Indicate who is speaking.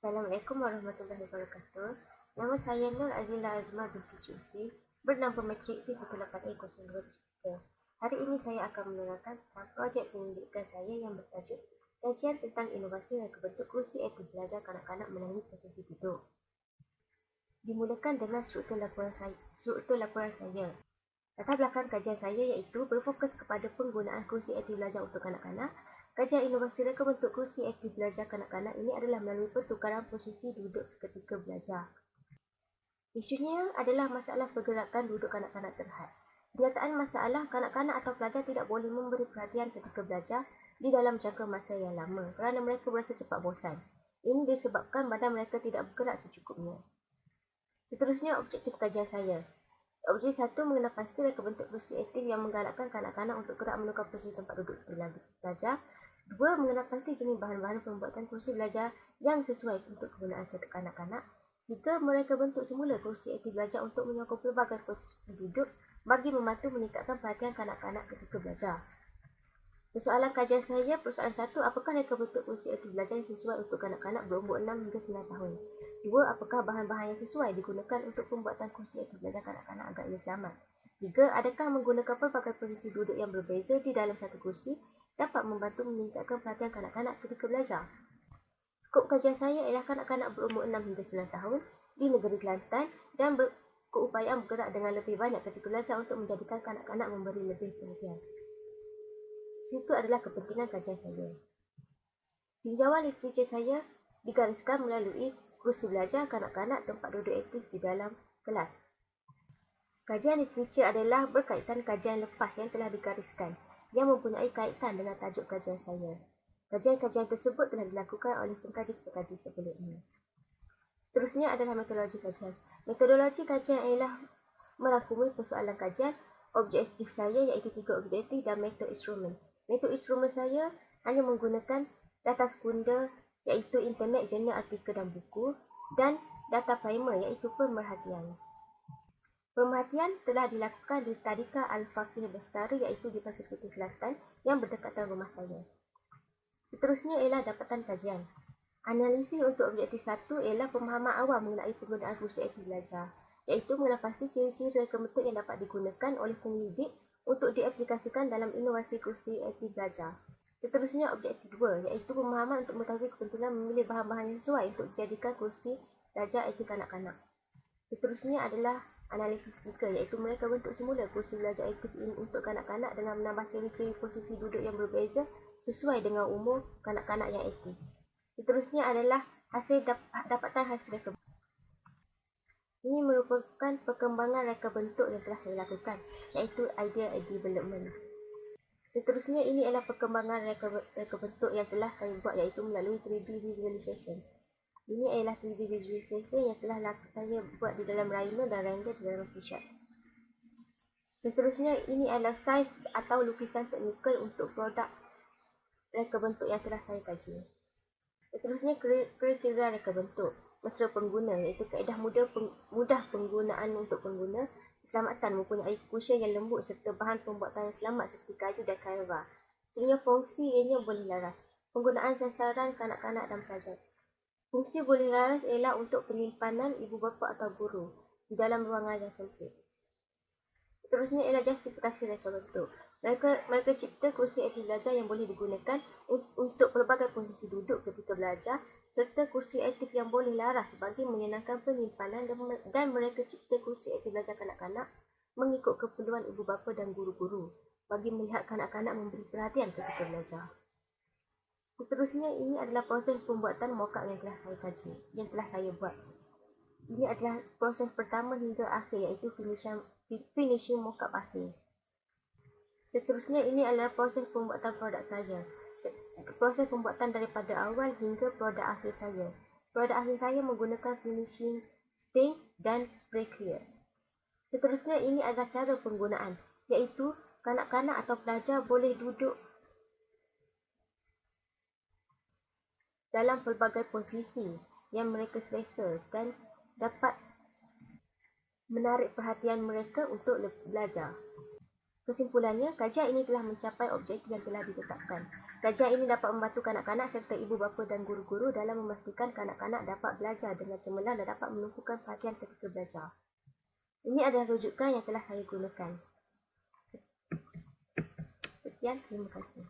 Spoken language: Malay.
Speaker 1: Assalamualaikum warahmatullahi wabarakatuh. Nama saya Nur Azila Azma binti Cusi, bernama Metrik C18A02. Hari ini saya akan menerangkan tentang projek penyelidikan saya yang bertajuk Kajian tentang Inovasi Reka Bentuk Kursi Aktif Belajar Kanak-kanak Melalui Posisi Duduk. Dimulakan dengan struktur laporan saya. Latar belakang kajian saya iaitu berfokus kepada penggunaan kursi aktif belajar untuk kanak-kanak. Kajian inovasi reka bentuk kursi aktif belajar kanak-kanak ini adalah melalui pertukaran posisi duduk ketika belajar. Isunya adalah masalah pergerakan duduk kanak-kanak terhad. Kenyataan masalah, kanak-kanak atau pelajar tidak boleh memberi perhatian ketika belajar di dalam jangka masa yang lama kerana mereka berasa cepat bosan. Ini disebabkan badan mereka tidak bergerak secukupnya. Seterusnya, objektif kajian saya. Objektif 1 mengenal pasti reka bentuk kursi aktif yang menggalakkan kanak-kanak untuk gerak menukar posisi tempat duduk belajar. 2. Mengenal pasti jenis bahan-bahan pembuatan kursi belajar yang sesuai untuk kegunaan kanak-kanak. 3. Mereka bentuk semula kursi aktif belajar untuk menyokong pelbagai posisi duduk bagi membantu meningkatkan perhatian kanak-kanak ketika belajar. Persoalan kajian saya, persoalan 1, apakah reka bentuk kursi aktif belajar yang sesuai untuk kanak-kanak berumur 6 hingga 9 tahun? 2. Apakah bahan-bahan yang sesuai digunakan untuk pembuatan kursi aktif belajar kanak-kanak agar ia selamat? 3. Adakah menggunakan pelbagai posisi duduk yang berbeza di dalam satu kursi dapat membantu meningkatkan perhatian kanak-kanak ketika belajar? Skop kajian saya ialah kanak-kanak berumur 6 hingga 9 tahun di negeri Kelantan dan berkeupayaan bergerak dengan lebih banyak ketika belajar untuk menjadikan kanak-kanak memberi lebih perhatian. Itu adalah kepentingan kajian saya. Tinjauan literatur saya digariskan melalui kursi belajar kanak-kanak tempat duduk aktif di dalam kelas. Kajian literatur adalah berkaitan kajian lepas yang telah digariskan yang mempunyai kaitan dengan tajuk kajian saya. Kajian-kajian tersebut telah dilakukan oleh pengkaji-pengkaji sebelumnya. Seterusnya adalah metodologi kajian. Metodologi kajian ialah merangkumi persoalan kajian. Objektif saya iaitu 3 objektif dan metode instrumen. Metode instrumen saya hanya menggunakan data sekunder iaitu internet, jurnal, artikel dan buku dan data primer iaitu pemerhatian. Pemerhatian telah dilakukan di Tadika Al-Faqih Bestari iaitu di Persekutu Kelantan yang berdekatan rumah saya. Seterusnya ialah dapatan kajian. Analisis untuk objektif 1 ialah pemahaman awal mengenai penggunaan kursi aktif belajar, iaitu mengenal pasti ciri-ciri reka bentuk yang dapat digunakan oleh penyelidik untuk diaplikasikan dalam inovasi kursi aktif belajar. Seterusnya objektif 2 iaitu pemahaman untuk mengetahui kepentingan memilih bahan-bahan yang sesuai untuk dijadikan kursi belajar aktif kanak-kanak. Seterusnya adalah analisis 3 iaitu mereka bentuk semula kursi belajar aktif ini untuk kanak-kanak dengan menambah ciri-ciri posisi duduk yang berbeza sesuai dengan umur kanak-kanak yang aktif. Seterusnya adalah dapatan hasil reka bentuk. Ini merupakan perkembangan reka bentuk yang telah saya lakukan, iaitu idea development. Seterusnya ini adalah perkembangan reka bentuk yang telah saya buat, iaitu melalui 3D visualization. Ini adalah 3D visualization yang telah saya buat di dalam Rhino dan render di dalam C#. Seterusnya ini adalah saiz atau lukisan teknikal untuk produk reka bentuk yang telah saya kaji. Seterusnya kriteria reka bentuk. Mesra pengguna iaitu kaedah mudah penggunaan untuk pengguna, keselamatan mempunyai cushion yang lembut serta bahan pembuatan yang selamat seperti kayu dan kaira. Seterusnya fungsi ianya boleh laras. Penggunaan sasaran kanak-kanak dan pelajar. Fungsi boleh laras ialah untuk penyimpanan ibu bapa atau guru di dalam ruangan yang sempit. Seterusnya ialah justifikasi reka bentuk. Mereka cipta kursi aktif belajar yang boleh digunakan untuk pelbagai posisi duduk ketika belajar serta kursi aktif yang boleh laras bagi menyenangkan penyimpanan dan mereka cipta kursi aktif belajar kanak-kanak mengikut keperluan ibu bapa dan guru-guru bagi melihat kanak-kanak memberi perhatian ketika belajar. Seterusnya ini adalah proses pembuatan mock-up yang telah saya kaji, yang telah saya buat. Ini adalah proses pertama hingga akhir iaitu finishing mock-up akhir. Seterusnya ini adalah proses pembuatan produk saya. Proses pembuatan daripada awal hingga produk akhir saya. Produk akhir saya menggunakan finishing stain dan spray clear. Seterusnya ini adalah cara penggunaan, iaitu kanak-kanak atau pelajar boleh duduk dalam pelbagai posisi yang mereka selesa dan dapat menarik perhatian mereka untuk belajar. Kesimpulannya, kajian ini telah mencapai objektif yang telah ditetapkan. Kajian ini dapat membantu kanak-kanak serta ibu bapa dan guru-guru dalam memastikan kanak-kanak dapat belajar dengan cemerlang dan dapat menumpukan perhatian ketika belajar. Ini adalah rujukan yang telah saya gunakan. Sekian, terima kasih.